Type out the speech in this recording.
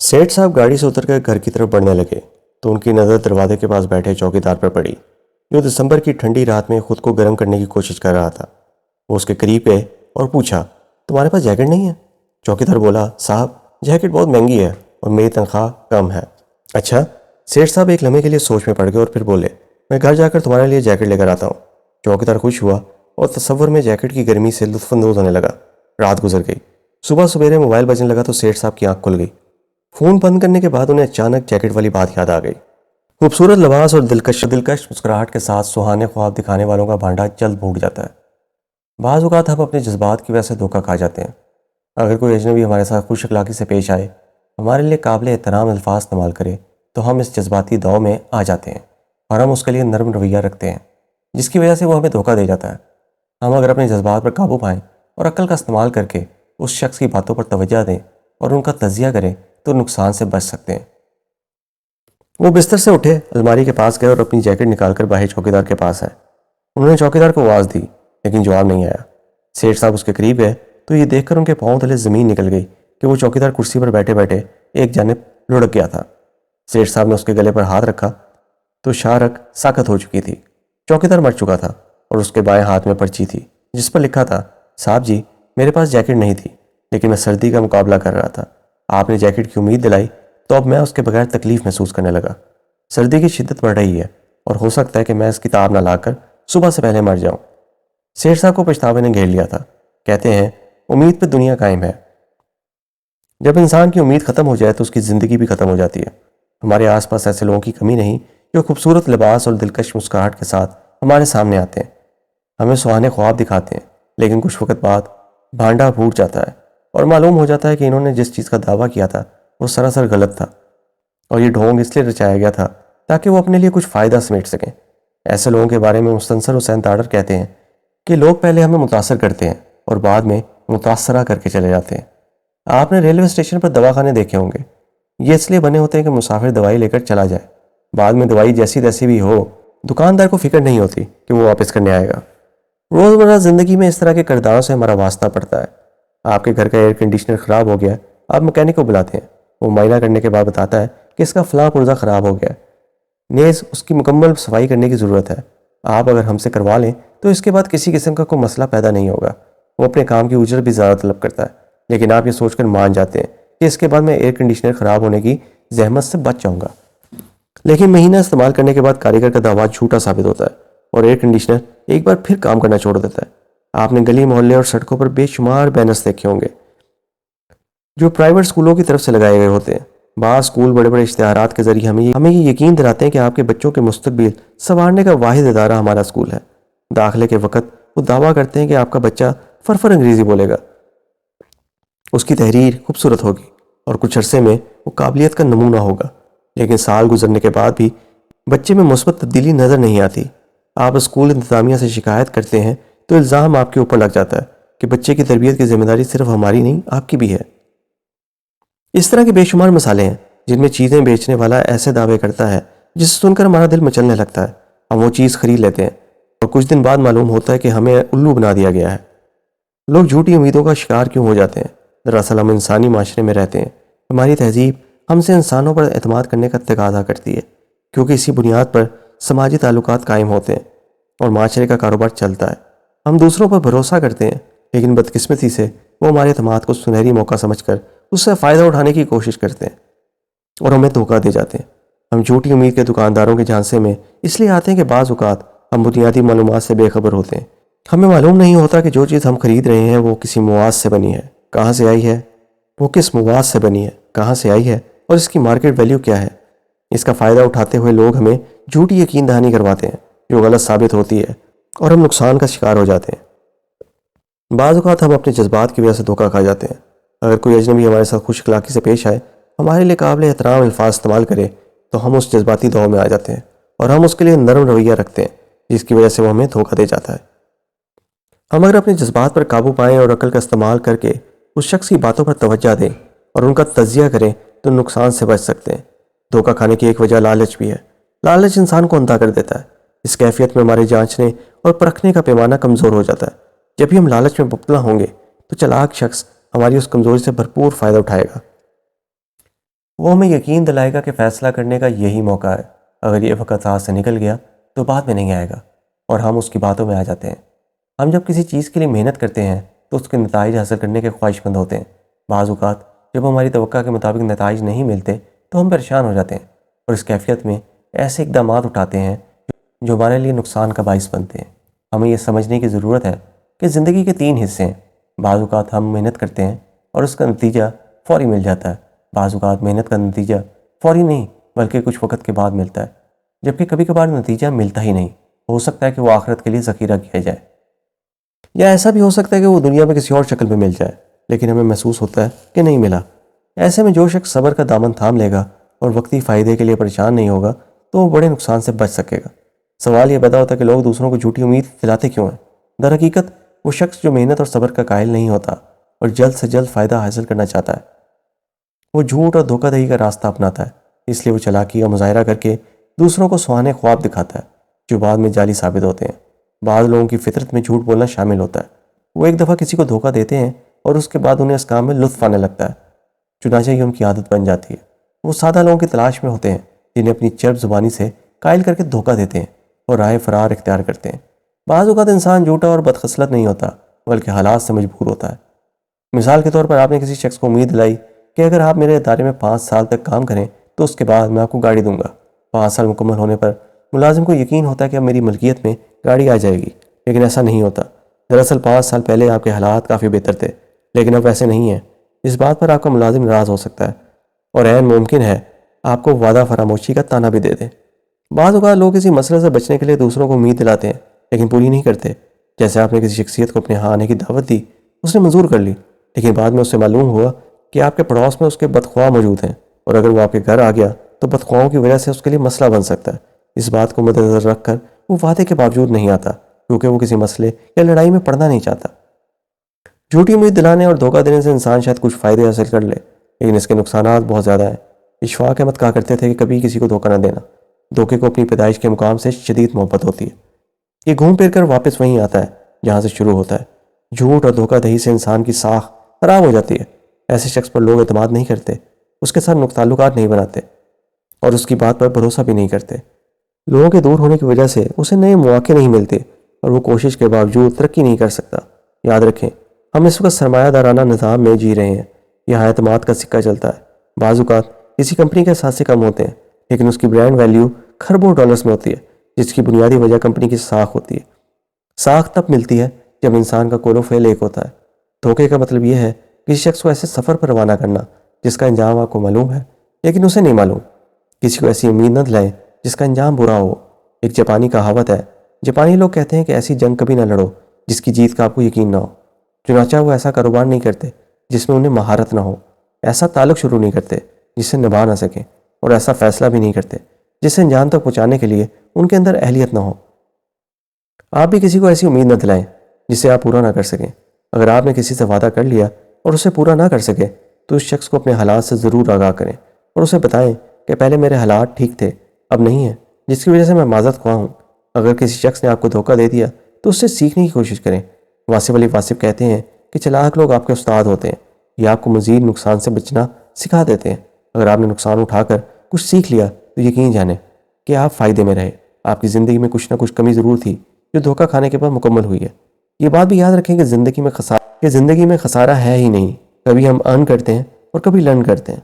सेठ साहब गाड़ी से उतरकर घर की तरफ बढ़ने लगे तो उनकी नज़र दरवाजे के पास बैठे चौकीदार पर पड़ी, जो दिसंबर की ठंडी रात में खुद को गर्म करने की कोशिश कर रहा था। वो उसके करीब गए और पूछा, तुम्हारे पास जैकेट नहीं है? चौकीदार बोला, साहब जैकेट बहुत महंगी है और मेरी तनख्वाह कम है। अच्छा। सेठ साहब एक लम्हे के लिए सोच में पड़ गए और फिर बोले, मैं घर जाकर तुम्हारे लिए जैकेट लेकर आता हूँ। चौकीदार खुश हुआ और तसव्वुर में जैकेट की गर्मी से लुत्फानंदोज होने लगा। रात गुजर गई। सुबह सवेरे मोबाइल बजने लगा तो सेठ साहब की आंख खुल गई। फ़ोन बंद करने के बाद उन्हें अचानक जैकेट वाली बात याद आ गई। खूबसूरत लिबास और दिलकश मुस्कुराहट के साथ सुहाने ख्वाब दिखाने वालों का भांडा जल्द भूख जाता है। बाज़ औक़ात हम अपने जज्बात की वजह से धोखा खा जाते हैं। अगर कोई अजनबी हमारे साथ खुश अखलाक़ी से पेश आए, हमारे लिए काबिल एहतराम अल्फाज इस्तेमाल करे, तो हम इस जज्बाती दाव में आ जाते हैं और हम उसके लिए नरम रवैया रखते हैं, जिसकी वजह से वो हमें धोखा दे जाता है। हम अगर अपने जज्बात पर काबू पाएँ और अक्ल का इस्तेमाल करके उस शख्स की बातों पर तवज्जो दें और उनका तज़िया करें तो नुकसान से बच सकते हैं। वो बिस्तर से उठे, अलमारी के पास गए और अपनी जैकेट निकालकर बाहर चौकीदार के पास आए। उन्होंने चौकीदार को आवाज़ दी, लेकिन जवाब नहीं आया। सेठ साहब उसके करीब गए तो ये देखकर उनके पाँव तले ज़मीन निकल गई कि वो चौकीदार कुर्सी पर बैठे बैठे एक जानिब लुढ़क गया था। सेठ साहब ने उसके गले पर हाथ रखा तो शारक साकत हो चुकी थी। चौकीदार मर चुका था और उसके बाएं हाथ में पर्ची थी जिस पर लिखा था, साहब जी, मेरे पास जैकेट नहीं थी, लेकिन मैं सर्दी का मुकाबला कर रहा था। आपने जैकेट की उम्मीद दिलाई तो अब मैं उसके बगैर तकलीफ महसूस करने लगा। सर्दी की शिद्दत बढ़ रही है और हो सकता है कि मैं इस किताब ना लाकर सुबह से पहले मर जाऊं। सेठ साहब को पछतावे ने घेर लिया था। कहते हैं, उम्मीद पे दुनिया कायम है। जब इंसान की उम्मीद ख़त्म हो जाए तो उसकी ज़िंदगी भी ख़त्म हो जाती है। हमारे आसपास ऐसे लोगों की कमी नहीं जो खूबसूरत लिबास और दिलकश मुस्कुराहट के साथ हमारे सामने आते हैं, हमें सुहाने ख्वाब दिखाते हैं, लेकिन कुछ वक्त बाद भांडा फूट जाता है और मालूम हो जाता है कि इन्होंने जिस चीज़ का दावा किया था वो सरासर गलत था और ये ढोंग इसलिए रचाया गया था ताकि वो अपने लिए कुछ फ़ायदा समेट सकें। ऐसे लोगों के बारे में मुस्तनसर हुसैन ताडर कहते हैं कि लोग पहले हमें मुतासर करते हैं और बाद में मुतासरा करके चले जाते हैं। आपने रेलवे स्टेशन पर दवाखाने देखे होंगे। ये इसलिए बने होते हैं कि मुसाफिर दवाई लेकर चला जाए, बाद में दवाई जैसी तैसी भी हो, दुकानदार को फिक्र नहीं होती कि वो वापस करने आएगा। रोज़मर्रा ज़िंदगी में इस तरह के किरदारों से हमारा वास्ता पड़ता है। आपके घर का एयर कंडीशनर ख़राब हो गया, आप मैकेनिक को बुलाते हैं, वो मुआयना करने के बाद बताता है कि इसका फ़लाँ पुर्जा ख़राब हो गया, नेज़ उसकी मुकम्मल सफाई करने की ज़रूरत है। आप अगर हमसे करवा लें तो इसके बाद किसी किस्म का कोई मसला पैदा नहीं होगा। वो अपने काम की उजरत भी ज़्यादा तलब करता है, लेकिन आप ये सोचकर मान जाते हैं कि इसके बाद मैं एयर कंडीशनर ख़राब होने की जहमत से बच जाऊँगा। लेकिन महीना इस्तेमाल करने के बाद कारीगर का दावा झूठा साबित होता है और एयर कंडीशनर एक बार फिर काम करना छोड़ देता है। आपने गली मोहल्ले और सड़कों पर बेशुमार बैनर्स देखे होंगे जो प्राइवेट स्कूलों की तरफ से लगाए गए होते हैं। बाज़ स्कूल बड़े बड़े इश्तिहारात के जरिए हमें ये यकीन दिलाते हैं कि आपके बच्चों के मुस्तकबिल संवारने का वाहिद इदारा हमारा स्कूल है। दाखिले के वक्त वो दावा करते हैं कि आपका बच्चा फरफर अंग्रेज़ी बोलेगा, उसकी तहरीर खूबसूरत होगी और कुछ अरसे में वो काबिलियत का नमूना होगा। लेकिन साल गुजरने के बाद भी बच्चे में मुस्बत तब्दीली नज़र नहीं आती। आप स्कूल इंतज़ामिया से शिकायत करते हैं तो इल्ज़ाम आपके ऊपर लग जाता है कि बच्चे की तरबियत की जिम्मेदारी सिर्फ हमारी नहीं, आपकी भी है। इस तरह के बेशुमार मसाले हैं जिनमें चीज़ें बेचने वाला ऐसे दावे करता है जिसे सुनकर हमारा दिल मचलने लगता है। हम वो चीज़ खरीद लेते हैं और कुछ दिन बाद मालूम होता है कि हमें उल्लू बना दिया गया है। लोग झूठी उम्मीदों का शिकार क्यों हो जाते हैं? दरअसल हम इंसानी माशरे में रहते हैं। हमारी तहजीब हमसे इंसानों पर एतमाद करने का तकाज़ा करती है, क्योंकि इसी बुनियाद पर समाजी ताल्लुकात कायम होते हैं और माशरे का कारोबार चलता है। हम दूसरों पर भरोसा करते हैं, लेकिन बदकिस्मती से वो हमारे एतमाद को सुनहरी मौका समझकर उससे फ़ायदा उठाने की कोशिश करते हैं और हमें धोखा दे जाते हैं। हम झूठी उम्मीद के दुकानदारों के झांसे में इसलिए आते हैं कि बाज़ औक़ात हम बुनियादी मालूमात से बेखबर होते हैं। हमें मालूम नहीं होता कि जो चीज़ हम खरीद रहे हैं वो किसी मवाद से बनी है, कहाँ से आई है, वो किस मवाद से बनी है, कहाँ से आई है और इसकी मार्केट वैल्यू क्या है। इसका फ़ायदा उठाते हुए लोग हमें झूठी यकीन दहानी करवाते हैं जो गलत साबित होती है और हम नुकसान का शिकार हो जाते हैं। बाज़ औक़ात हम अपने जज्बात की वजह से धोखा खा जाते हैं। अगर कोई अजनबी हमारे साथ खुश अखलाक़ी से पेश आए, हमारे लिए काबिल एहतराम अल्फाज इस्तेमाल करे, तो हम उस जज्बाती दौर में आ जाते हैं और हम उसके लिए नरम रवैया रखते हैं, जिसकी वजह से वो हमें धोखा दे जाता है। हम अगर अपने जज्बात पर काबू पाएँ और अक्ल का इस्तेमाल करके उस शख्स की बातों पर तवज्जो दें और उनका तज़िया करें तो नुकसान से बच सकते हैं। धोखा खाने की एक वजह लालच भी है। लालच इंसान को अंधा कर देता है। इस कैफियत में हमारे जांचने और परखने का पैमाना कमज़ोर हो जाता है। जब भी हम लालच में मुब्तला होंगे तो चालाक शख्स हमारी उस कमज़ोरी से भरपूर फ़ायदा उठाएगा। وہ ہمیں یقین دلائے گا کہ فیصلہ کرنے کا یہی موقع ہے، اگر یہ وقت ہاتھ سے نکل گیا تو بعد میں نہیں آئے گا، اور ہم اس کی باتوں میں آ جاتے ہیں۔ ہم جب کسی چیز کے لیے محنت کرتے ہیں تو اس کے نتائج حاصل کرنے کے خواہش مند ہوتے ہیں۔ بعض اوقات جب ہماری توقع کے مطابق نتائج نہیں ملتے تو ہم پریشان ہو جاتے ہیں، اور اس کیفیت میں ایسے اقدامات اٹھاتے ہیں جو ہمارے لیے نقصان کا باعث بنتے ہیں۔ ہمیں یہ سمجھنے کی ضرورت ہے کہ زندگی کے 3 حصے ہیں۔ بعض اوقات ہم محنت کرتے ہیں اور اس کا نتیجہ فوری مل جاتا ہے، بعض اوقات محنت کا نتیجہ فوری نہیں بلکہ کچھ وقت کے بعد ملتا ہے، جبکہ کبھی کبھار نتیجہ ملتا ہی نہیں۔ ہو سکتا ہے کہ وہ آخرت کے لیے ذخیرہ کیا جائے، یا ایسا بھی ہو سکتا ہے کہ وہ دنیا میں کسی اور شکل میں مل جائے، لیکن ہمیں محسوس ہوتا ہے کہ نہیں ملا۔ ایسے میں جو شخص صبر کا دامن تھام لے گا اور وقتی فائدے کے لیے پریشان نہیں ہوگا تو وہ بڑے نقصان سے بچ سکے گا۔ سوال یہ پیدا ہوتا ہے کہ لوگ دوسروں کو جھوٹی امید دلاتے کیوں ہیں؟ در حقیقت وہ شخص جو محنت اور صبر کا قائل نہیں ہوتا اور جلد سے جلد فائدہ حاصل کرنا چاہتا ہے، وہ جھوٹ اور دھوکہ دہی کا راستہ اپناتا ہے۔ اس لیے وہ چالاکی کا مظاہرہ کر کے دوسروں کو سہانے خواب دکھاتا ہے جو بعد میں جعلی ثابت ہوتے ہیں۔ بعض لوگوں کی فطرت میں جھوٹ بولنا شامل ہوتا ہے۔ وہ ایک دفعہ کسی کو دھوکہ دیتے ہیں اور اس کے بعد انہیں اس کام میں لطف آنے لگتا ہے، چنانچہ یہ ان کی عادت بن جاتی ہے۔ وہ سادہ لوگوں کی تلاش میں ہوتے ہیں جنہیں اپنی چرب زبانی سے قائل کر کے دھوکہ دیتے ہیں اور راہ فرار اختیار کرتے ہیں۔ بعض اوقات انسان جھوٹا اور بدخصلت نہیں ہوتا بلکہ حالات سے مجبور ہوتا ہے۔ مثال کے طور پر آپ نے کسی شخص کو امید دلائی کہ اگر آپ میرے ادارے میں 5 سال تک کام کریں تو اس کے بعد میں آپ کو گاڑی دوں گا۔ 5 سال مکمل ہونے پر ملازم کو یقین ہوتا ہے کہ اب میری ملکیت میں گاڑی آ جائے گی، لیکن ایسا نہیں ہوتا۔ دراصل 5 سال پہلے آپ کے حالات کافی بہتر تھے، لیکن اب ویسے نہیں ہیں۔ اس بات پر آپ کا ملازم ناراض ہو سکتا ہے اور عین ممکن ہے آپ کو وعدہ فراموشی کا طعنہ بھی دے دے۔ بعض اوقات لوگ کسی مسئلے سے بچنے کے لیے دوسروں کو امید دلاتے ہیں لیکن پوری نہیں کرتے۔ جیسے آپ نے کسی شخصیت کو اپنے ہاں آنے کی دعوت دی، اس نے منظور کر لی، لیکن بعد میں اس سے معلوم ہوا کہ آپ کے پڑوس میں اس کے بدخواہ موجود ہیں، اور اگر وہ آپ کے گھر آ گیا تو بدخواہوں کی وجہ سے اس کے لیے مسئلہ بن سکتا ہے۔ اس بات کو مد نظر رکھ کر وہ وعدے کے باوجود نہیں آتا کیونکہ وہ کسی مسئلے یا لڑائی میں پڑنا نہیں چاہتا۔ جھوٹی امید دلانے اور دھوکہ دینے سے انسان شاید کچھ فائدے حاصل کر لے، لیکن اس کے نقصانات بہت زیادہ ہیں۔ اشفاق احمد کہا کرتے تھے کہ کبھی کسی کو دھوکہ نہ دینا۔ دھوکے کو اپنی پیدائش کے مقام سے شدید محبت ہوتی ہے۔ یہ گھوم پھر کر واپس وہیں آتا ہے جہاں سے شروع ہوتا ہے۔ جھوٹ اور دھوکہ دہی سے انسان کی ساکھ خراب ہو جاتی ہے۔ ایسے شخص پر لوگ اعتماد نہیں کرتے، اس کے ساتھ تعلقات نہیں بناتے اور اس کی بات پر بھروسہ بھی نہیں کرتے۔ لوگوں کے دور ہونے کی وجہ سے اسے نئے مواقع نہیں ملتے اور وہ کوشش کے باوجود ترقی نہیں کر سکتا۔ یاد رکھیں، ہم اس وقت سرمایہ دارانہ نظام میں جی رہے ہیں۔ یہاں اعتماد کا سکہ چلتا ہے۔ بعض اوقات کسی کمپنی کے ساتھ سے کم ہوتے ہیں، لیکن اس کی برانڈ ویلیو کھربوں ڈالرز میں ہوتی ہے، جس کی بنیادی وجہ کمپنی کی ساکھ ہوتی ہے۔ ساکھ تب ملتی ہے جب انسان کا قول و فعل ایک ہوتا ہے۔ دھوکے کا مطلب یہ ہے کسی شخص کو ایسے سفر پر روانہ کرنا جس کا انجام آپ کو معلوم ہے لیکن اسے نہیں معلوم۔ کسی کو ایسی امید نہ دلائیں جس کا انجام برا ہو۔ ایک جاپانی کہاوت ہے، جاپانی لوگ کہتے ہیں کہ ایسی جنگ کبھی نہ لڑو جس کی جیت کا آپ کو یقین نہ ہو۔ چنانچہ وہ ایسا کاروبار نہیں کرتے جس میں انہیں مہارت نہ ہو، ایسا تعلق شروع نہیں کرتے جس سے نبھا نہ سکیں، اور ایسا فیصلہ بھی نہیں کرتے جس سے انجام تک پہنچانے کے لیے ان کے اندر اہلیت نہ ہو۔ آپ بھی کسی کو ایسی امید نہ دلائیں جسے آپ پورا نہ کر سکیں۔ اگر آپ نے کسی سے وعدہ کر لیا اور اسے پورا نہ کر سکے تو اس شخص کو اپنے حالات سے ضرور آگاہ کریں اور اسے بتائیں کہ پہلے میرے حالات ٹھیک تھے، اب نہیں ہیں، جس کی وجہ سے میں معذرت خواہ ہوں۔ اگر کسی شخص نے آپ کو دھوکہ دے دیا تو اس سے سیکھنے کی کوشش کریں۔ واصف علی واصف کہتے ہیں کہ چلاک لوگ آپ کے استاد ہوتے ہیں، یہ آپ کو مزید نقصان سے بچنا سکھا دیتے ہیں۔ اگر آپ نے نقصان اٹھا کر کچھ سیکھ لیا تو یقین جانیں کہ آپ فائدے میں رہے۔ آپ کی زندگی میں کچھ نہ کچھ کمی ضرور تھی جو دھوکہ کھانے کے بعد مکمل ہوئی ہے۔ یہ بات بھی یاد رکھیں کہ زندگی میں خسارہ ہے ہی نہیں، کبھی ہم ارن کرتے ہیں اور کبھی لرن کرتے ہیں۔